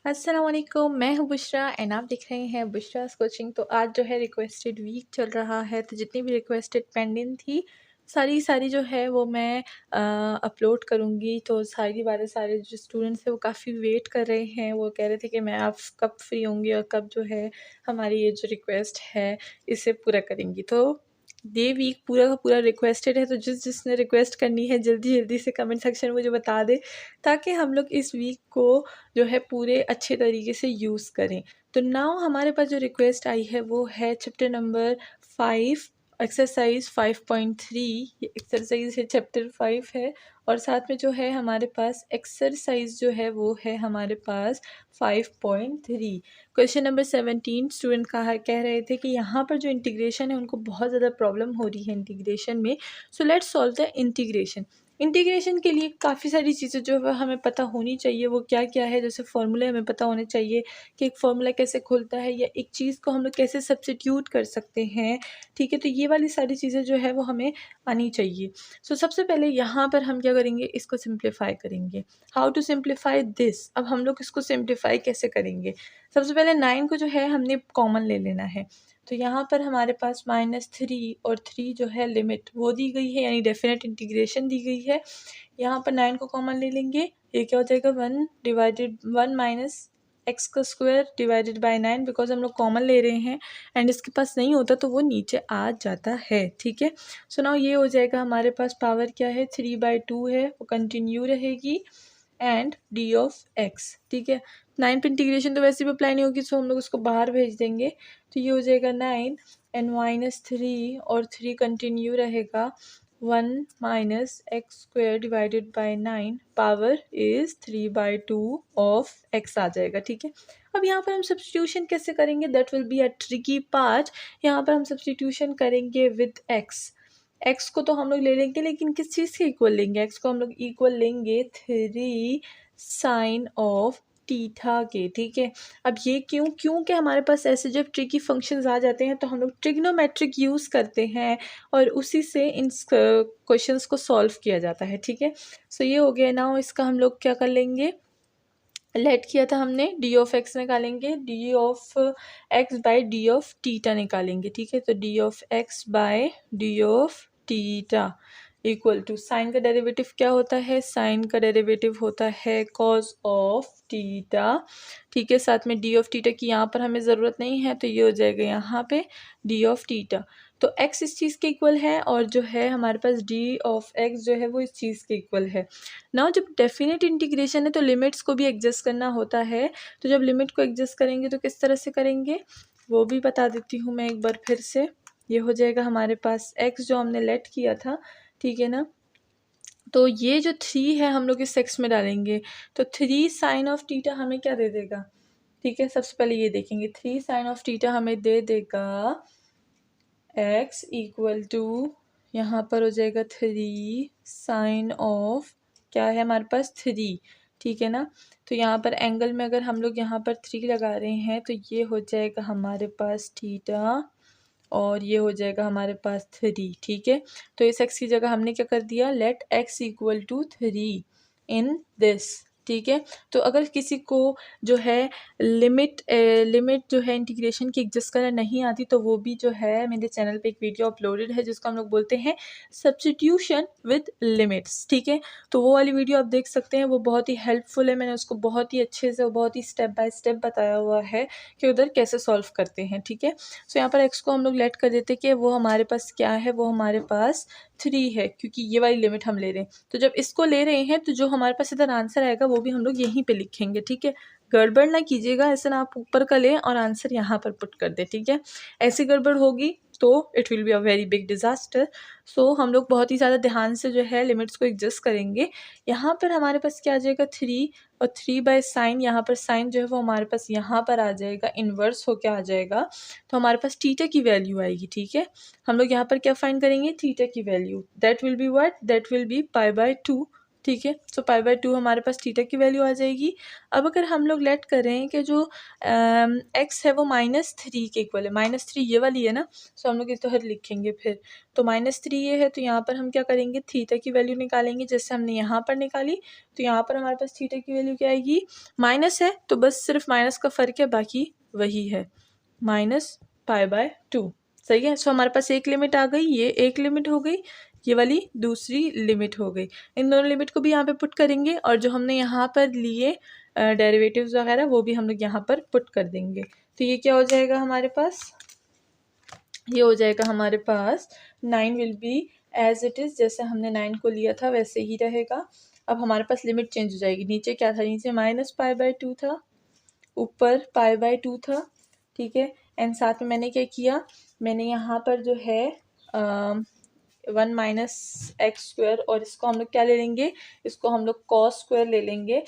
अस्सलाम वालेकुम, मैं हूँ बुशरा एंड आप देख रहे हैं बुशरास कोचिंग। तो आज जो है रिक्वेस्टेड वीक चल रहा है, तो जितनी भी रिक्वेस्टेड पेंडिंग थी सारी जो है वो मैं अपलोड करूँगी। तो सारी बातें सारे जो स्टूडेंट्स हैं वो काफ़ी वेट कर रहे हैं, वो कह रहे थे कि मैं आप कब फ्री होंगी और कब जो है हमारी ये जो रिक्वेस्ट है इसे पूरा करेंगी। तो ये वीक पूरा का पूरा रिक्वेस्टेड है, तो जिसने रिक्वेस्ट करनी है जल्दी जल्दी से कमेंट सेक्शन में मुझे बता दे, ताकि हम लोग इस वीक को जो है पूरे अच्छे तरीके से यूज़ करें। तो नाउ हमारे पास जो रिक्वेस्ट आई है वो है चैप्टर नंबर 5 एक्सरसाइज 5.3। ये एक्सरसाइज है चैप्टर 5 है, और साथ में जो है हमारे पास एक्सरसाइज जो है वो है हमारे पास 5.3। क्वेश्चन नंबर 17 स्टूडेंट कह रहे थे कि यहाँ पर जो इंटीग्रेशन है उनको बहुत ज़्यादा प्रॉब्लम हो रही है इंटीग्रेशन में। So let's solve the integration. Integration के लिए काफ़ी सारी चीज़ें जो है हमें पता होनी चाहिए। वो क्या क्या है, जैसे फार्मूले हमें पता होने चाहिए कि एक फार्मूला कैसे खुलता है, या एक चीज़ को हम लोग कैसे सब्स्टिट्यूट कर सकते हैं। ठीक है, तो ये वाली सारी चीज़ें जो है वो हमें आनी चाहिए। सो सबसे पहले यहाँ पर हम क्या करेंगे, इसको सिंप्लीफाई करेंगे। हाउ टू सिंप्लीफाई दिस, अब हम लोग इसको सिंप्लीफाई कैसे करेंगे। सबसे पहले 9 को जो है हमने कॉमन ले लेना है। तो यहाँ पर हमारे पास -3 और 3 जो है लिमिट वो दी गई है, यानी डेफिनेट इंटीग्रेशन दी गई है। यहाँ पर 9 को कॉमन ले लेंगे, ये क्या हो जाएगा 1 माइनस एक्स का स्क्वायर डिवाइडेड बाय 9, बिकॉज हम लोग कॉमन ले रहे हैं एंड इसके पास नहीं होता तो वो नीचे आ जाता है। ठीक है, सो नाउ ये हो जाएगा हमारे पास पावर क्या है 3/2 है, वो कंटिन्यू रहेगी एंड डी ऑफ एक्स। ठीक है, 9 पे इंटीग्रेशन तो वैसे भी अप्लाई नहीं होगी, सो हम लोग उसको बाहर भेज देंगे। तो ये हो जाएगा 9 एंड -3 और 3 कंटिन्यू रहेगा 1 minus x square divided by 9, power is 3/2 of x आ जाएगा। ठीक है, अब यहाँ पर हम सब्स्टिट्यूशन कैसे करेंगे, that will be a tricky part. यहाँ पर हम सब्स्टिट्यूशन करेंगे विद एक्स। एक्स को तो हम लोग ले लेंगे, लेकिन किस चीज़ के इक्वल लेंगे, एक्स को हम लोग इक्वल लेंगे 3 साइन ऑफ थीटा के। ठीक है, अब ये क्योंकि हमारे पास ऐसे जब ट्रिकी फंक्शंस आ जाते हैं तो हम लोग ट्रिग्नोमेट्रिक यूज़ करते हैं और उसी से इन क्वेश्चंस को सॉल्व किया जाता है। ठीक है, सो ये हो गया। नाउ इसका हम लोग क्या कर लेंगे, लेट किया था हमने, डी ऑफ एक्स निकालेंगे, d of x by d of theta निकालेंगे। ठीक है, तो d of x by d of theta equal to sine का डेरिवेटिव क्या होता है, साइन का डेरिवेटिव होता है कॉस ऑफ टीटा। ठीक है, साथ में डी ऑफ टीटा की यहाँ पर हमें ज़रूरत नहीं है, तो ये हो जाएगा यहाँ पे डी ऑफ टीटा। तो x इस चीज़ के इक्वल है और जो है हमारे पास डी ऑफ x जो है वो इस चीज़ के इक्वल है। नाउ जब डेफिनेट इंटीग्रेशन है तो लिमिट्स को भी एडजस्ट करना होता है। तो जब लिमिट को एडजस्ट करेंगे तो किस तरह से करेंगे वो भी बता देती हूँ मैं एक बार फिर से। ये हो जाएगा हमारे पास x जो हमने लेट किया था, ठीक है ना, तो ये जो 3 है हम लोग इस x में डालेंगे, तो 3 साइन ऑफ टीटा हमें क्या दे देगा। ठीक है, सबसे पहले ये देखेंगे, 3 साइन ऑफ टीटा हमें दे देगा x इक्वल टू, यहाँ पर हो जाएगा 3 साइन ऑफ, क्या है हमारे पास 3। ठीक है ना, तो यहाँ पर एंगल में अगर हम लोग यहाँ पर 3 लगा रहे हैं तो ये हो जाएगा हमारे पास थीटा और ये हो जाएगा हमारे पास 3। ठीक है, तो इस x की जगह हमने क्या कर दिया, let x equal to 3 in this. ठीक है, तो अगर किसी को जो है लिमिट जो है इंटीग्रेशन की एडजस्ट करना नहीं आती तो वो भी जो है मेरे चैनल पे एक वीडियो अपलोडेड है जिसको हम लोग बोलते हैं सब्स्टिट्यूशन विद लिमिट्स। ठीक है, तो वो वाली वीडियो आप देख सकते हैं, वो बहुत ही हेल्पफुल है। मैंने उसको बहुत ही अच्छे से बहुत ही स्टेप बाय स्टेप बताया हुआ है कि उधर कैसे सॉल्व करते हैं। ठीक है, सो यहाँ पर एक्स को हम लोग लेट कर देते कि वो हमारे पास क्या है, वो हमारे पास 3 है, क्योंकि ये वाली लिमिट हम ले रहे हैं। तो जब इसको ले रहे हैं तो जो हमारे पास इधर आंसर आएगा वो भी हम लोग यहीं पे लिखेंगे। ठीक है, गड़बड़ ना कीजिएगा, ऐसे ना आप ऊपर का लें और आंसर यहाँ पर पुट कर दें। ठीक है, ऐसी गड़बड़ होगी तो it will be a very big disaster. So हम लोग बहुत ही ज़्यादा ध्यान से जो है लिमिट्स को एडजस्ट करेंगे। यहाँ पर हमारे पास क्या आ जाएगा 3 और 3 बाय साइन, यहाँ पर साइन जो है वो हमारे पास यहाँ पर आ जाएगा, इन्वर्स होके आ जाएगा, तो हमारे पास थीटा की वैल्यू आएगी। ठीक है, हम लोग यहाँ पर क्या फाइंड करेंगे, थीटा की value, that will be what, that will be pi by 2। ठीक है। सो पाई बाय 2 हमारे पास थीटा की वैल्यू आ जाएगी। अब अगर हम लोग लेट कर रहे हैं कि जो एक्स है वो -3 के इक्वल है, -3 ये वाली है ना, सो हम लोग इस तरह लिखेंगे फिर। तो -3 ये है, तो यहाँ पर हम क्या करेंगे, थीटा की वैल्यू निकालेंगे जैसे हमने यहाँ पर निकाली। तो यहाँ पर हमारे पास थीटा की वैल्यू क्या आएगी, माइनस है तो बस सिर्फ माइनस का फ़र्क है, बाकी वही है -पाई/2। सही है। सो हमारे पास एक लिमिट आ गई, ये एक लिमिट हो गई, ये वाली दूसरी लिमिट हो गई। इन दोनों लिमिट को भी यहाँ पे पुट करेंगे और जो हमने यहाँ पर लिए डेरिवेटिव्स वगैरह वो भी हम लोग यहाँ पर पुट कर देंगे। तो ये क्या हो जाएगा हमारे पास, ये हो जाएगा हमारे पास 9 will be as it is, जैसे हमने 9 को लिया था वैसे ही रहेगा। अब हमारे पास लिमिट चेंज हो जाएगी। नीचे क्या था, नीचे -पाई/2 था, ऊपर पाई/2 था, ठीक है। एंड साथ में मैंने क्या किया, मैंने यहाँ पर जो है 1 - x² और इसको हम लोग क्या ले लेंगे, इसको हम लोग cos² ले लेंगे।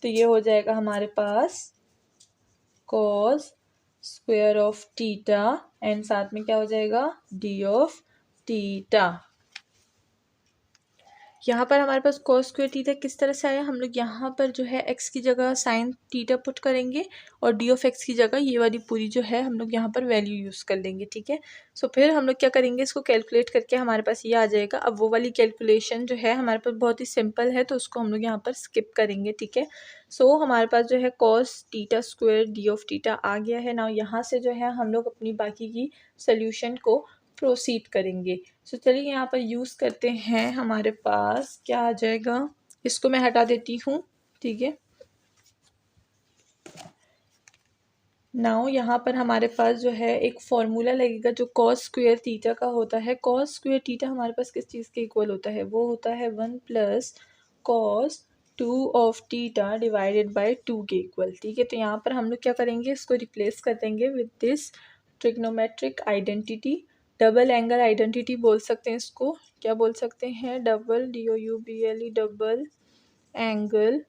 तो ये हो जाएगा हमारे पास cos² ऑफ थीटा एंड साथ में क्या हो जाएगा d ऑफ थीटा। यहाँ पर हमारे पास cos² थीटा किस तरह से आया, हम लोग यहाँ पर जो है x की जगह sin थीटा पुट करेंगे और d ऑफ x की जगह ये वाली पूरी जो है हम लोग यहाँ पर वैल्यू यूज़ कर लेंगे, ठीक है। सो फिर हम लोग क्या करेंगे, इसको कैलकुलेट करके हमारे पास ये आ जाएगा। अब वो वाली कैलकुलेशन जो है हमारे पास बहुत ही सिंपल है तो उसको हम लोग यहाँ पर स्किप करेंगे, ठीक है। सो हमारे पास जो है cos², d ऑफ थीटा आ गया है। ना यहाँ से जो है हम लोग अपनी बाकी की सोल्यूशन को प्रोसीड करेंगे। सो चलिए यहाँ पर यूज़ करते हैं, हमारे पास क्या आ जाएगा, इसको मैं हटा देती हूँ, ठीक है। नाउ यहाँ पर हमारे पास जो है एक फॉर्मूला लगेगा जो cos² थीटा का होता है। cos² थीटा हमारे पास किस चीज़ के इक्वल होता है, वो होता है 1 + cos2 of theta divided by 2 के इक्वल, ठीक है। तो यहाँ पर हम लोग क्या करेंगे, इसको रिप्लेस कर देंगे with this trigonometric identity, double angle identity बोल सकते हैं इसको। क्या बोल सकते हैं, double DOUBLE double angle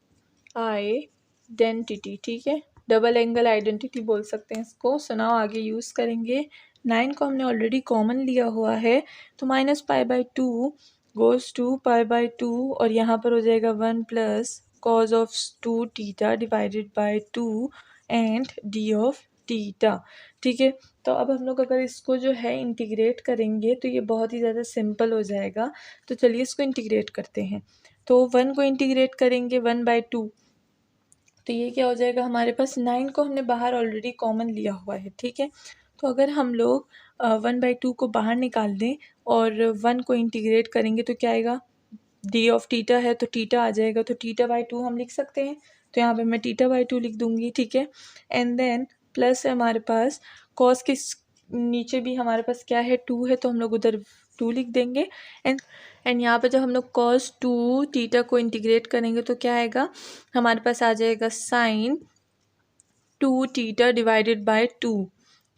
identity, ठीक है। डबल एंगल आइडेंटिटी बोल सकते हैं इसको। सुनाओ आगे यूज़ करेंगे। 9 को हमने ऑलरेडी कॉमन लिया हुआ है तो -पाई/2 गोज़ टू पाई/2 और यहाँ पर हो जाएगा 1 + cos of 2 theta divided by 2 and d of theta, ठीक है। तो अब हम लोग अगर इसको जो है इंटीग्रेट करेंगे तो ये बहुत ही ज़्यादा सिंपल हो जाएगा। तो चलिए इसको इंटीग्रेट करते हैं। तो 1 को इंटीग्रेट करेंगे 1/2, तो ये क्या हो जाएगा हमारे पास, 9 को हमने बाहर ऑलरेडी कॉमन लिया हुआ है, ठीक है। तो अगर हम लोग 1/2 को बाहर निकाल दें और 1 को इंटीग्रेट करेंगे तो क्या आएगा, d ऑफ थीटा है तो थीटा आ जाएगा, तो θ/2 हम लिख सकते हैं। तो यहाँ पे मैं θ/2 लिख दूँगी, ठीक है। एंड देन प्लस है हमारे पास कॉस के नीचे भी हमारे पास क्या है, 2 है, तो हम लोग उधर 2 लिख देंगे। एंड यहाँ पे जब हम लोग cos2 थीटा को इंटीग्रेट करेंगे तो क्या आएगा, हमारे पास आ जाएगा sin 2 थीटा डिवाइडेड बाय 2,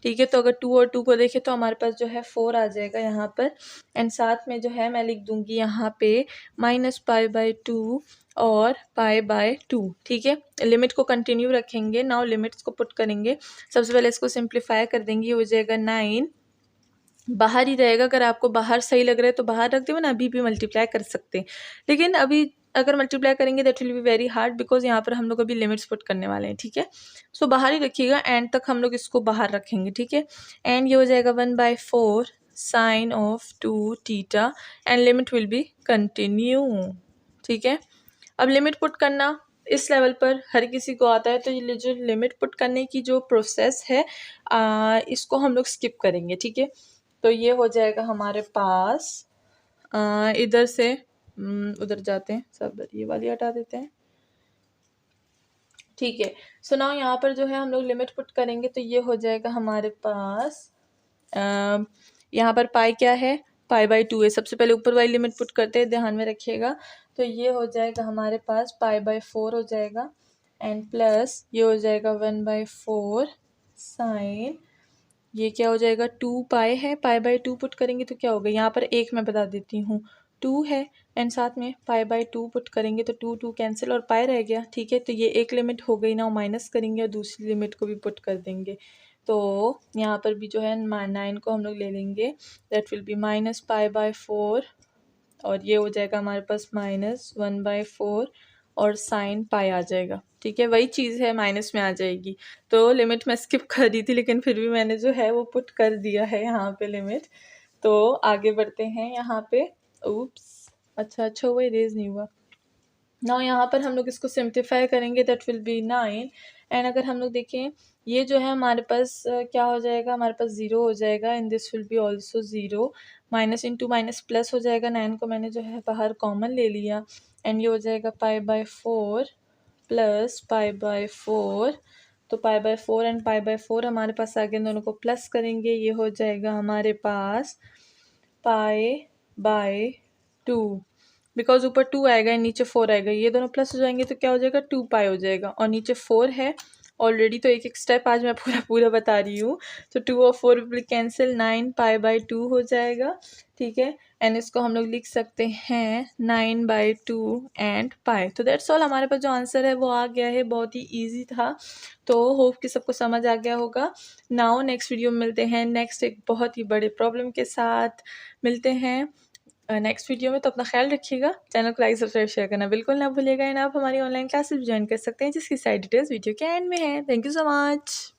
ठीक है। तो अगर 2 और 2 को देखें तो हमारे पास जो है 4 आ जाएगा यहाँ पर। एंड साथ में जो है मैं लिख दूँगी यहाँ पे -पाई/2 और पाई/2, ठीक है। लिमिट को कंटिन्यू रखेंगे। नाउ लिमिट्स को पुट करेंगे। सबसे पहले इसको सिंप्लीफाई कर देंगे, हो जाएगा 9, बाहर ही रहेगा। अगर आपको बाहर सही लग रहा है तो बाहर रख दो ना, अभी भी मल्टीप्लाई कर सकते हैं, लेकिन अभी अगर मल्टीप्लाई करेंगे that will be very hard because यहाँ पर हम लोग अभी लिमिट्स पुट करने वाले हैं, ठीक है। सो बाहर ही रखिएगा, एंड तक हम लोग इसको बाहर रखेंगे, ठीक है। एंड ये हो जाएगा 1/4 sine of 2 theta and limit will be continue, ठीक है। अब लिमिट पुट करना इस लेवल पर हर किसी को आता है, तो ये जो लिमिट पुट करने की जो प्रोसेस है इसको हम लोग स्किप करेंगे, ठीक है। तो ये हो जाएगा हमारे पास इधर से उधर जाते हैं, सब ये वाली हटा देते हैं, ठीक है। सो नाउ यहाँ पर जो है हम लोग लिमिट पुट करेंगे तो ये हो जाएगा हमारे पास यहाँ पर पाई क्या है, पाई/2 है। सबसे पहले ऊपर वाली लिमिट पुट करते हैं, ध्यान में रखिएगा। तो ये हो जाएगा हमारे पास पाई/4 हो जाएगा एंड प्लस ये हो जाएगा 1/4 साइन, ये क्या हो जाएगा 2 पाई है, पाई/2 पुट करेंगे तो क्या होगा, यहाँ पर एक मैं बता देती हूँ 2 है एंड साथ में पाई/2 पुट करेंगे तो 2 2 कैंसिल और पाई रह गया, ठीक है। तो ये एक लिमिट हो गई ना, माइनस करेंगे और दूसरी लिमिट को भी पुट कर देंगे। तो यहाँ पर भी जो है 9 को हम लोग ले लेंगे, दैट विल बी -पाई/4 और ये हो जाएगा हमारे पास -1/4 और साइन पाई आ जाएगा। ठीक है, वही चीज़ है, माइनस में आ जाएगी। तो लिमिट मैं स्किप कर रही थी, लेकिन फिर भी मैंने जो है वो पुट कर दिया है यहाँ पे लिमिट। तो आगे बढ़ते हैं यहाँ पे। ऊप्स, अच्छा वो इरेज नहीं हुआ। नाउ यहाँ पर हम लोग इसको सिम्प्लीफाई करेंगे, दैट विल बी 9। एंड अगर हम लोग देखें, ये जो है हमारे पास क्या हो जाएगा, हमारे पास 0 हो जाएगा, and this will be also 0। Minus into minus plus हो जाएगा, 9 को मैंने जो है बाहर कॉमन ले लिया, एंड ये हो जाएगा π/4 प्लस π/4। तो π/4 एंड π/4 हमारे पास आ गए, दोनों को प्लस करेंगे, ये हो जाएगा हमारे पास π/2। बिकॉज ऊपर 2 आएगा एंड नीचे 4 आएगा, ये दोनों प्लस हो जाएंगे तो क्या हो जाएगा, 2π हो जाएगा, और नीचे 4 है ऑलरेडी। तो एक एक स्टेप आज मैं पूरा बता रही हूँ। तो 2 और 4 विल कैंसिल, 9π/2 हो जाएगा। ठीक है, एंड इसको हम लोग लिख सकते हैं 9/2 एंड पाई। तो दैट्स ऑल, हमारे पास जो आंसर है वो आ गया है, बहुत ही ईजी था। तो होप कि सबको समझ आ गया होगा। नाउ नेक्स्ट वीडियो में मिलते हैं, नेक्स्ट एक बहुत ही बड़े प्रॉब्लम के साथ मिलते हैं नेक्स्ट वीडियो में। तो अपना ख्याल रखिएगा, चैनल को लाइक सब्सक्राइब शेयर करना बिल्कुल ना भूलिएगा। एंड आप हमारी ऑनलाइन क्लासेस ज्वाइन कर सकते हैं, जिसकी सारी डिटेल्स वीडियो के एंड में है। Thank you so much.